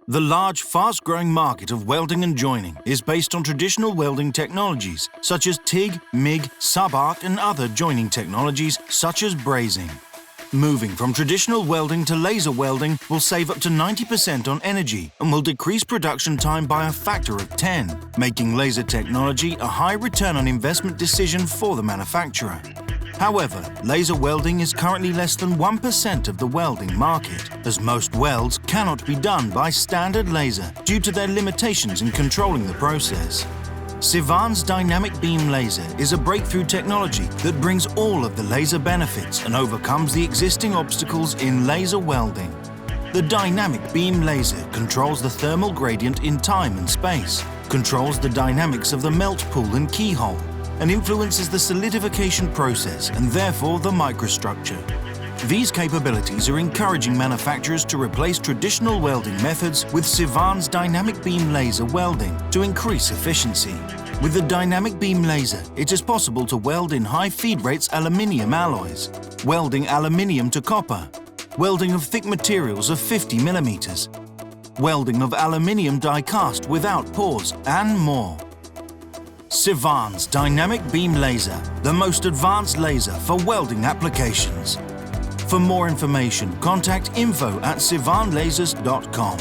The large, fast-growing market of welding and joining is based on traditional welding technologies such as TIG, MIG, sub-arc and other joining technologies such as brazing. Moving from traditional welding to laser welding will save up to 90% on energy and will decrease production time by a factor of 10, making laser technology a high return on investment decision for the manufacturer. However, laser welding is currently less than 1% of the welding market, as most welds cannot be done by standard laser due to their limitations in controlling the process. Civan's dynamic beam laser is a breakthrough technology that brings all of the laser benefits and overcomes the existing obstacles in laser welding. The dynamic beam laser controls the thermal gradient in time and space, controls the dynamics of the melt pool and keyhole, and influences the solidification process and therefore the microstructure. These capabilities are encouraging manufacturers to replace traditional welding methods with Civan's dynamic beam laser welding to increase efficiency. With the dynamic beam laser, it is possible to weld in high feed rates aluminium alloys, welding aluminium to copper, welding of thick materials of 50 millimeters, welding of aluminium die-cast without pores, and more. Civan's dynamic beam laser, the most advanced laser for welding applications. For more information, contact info@civanlasers.com.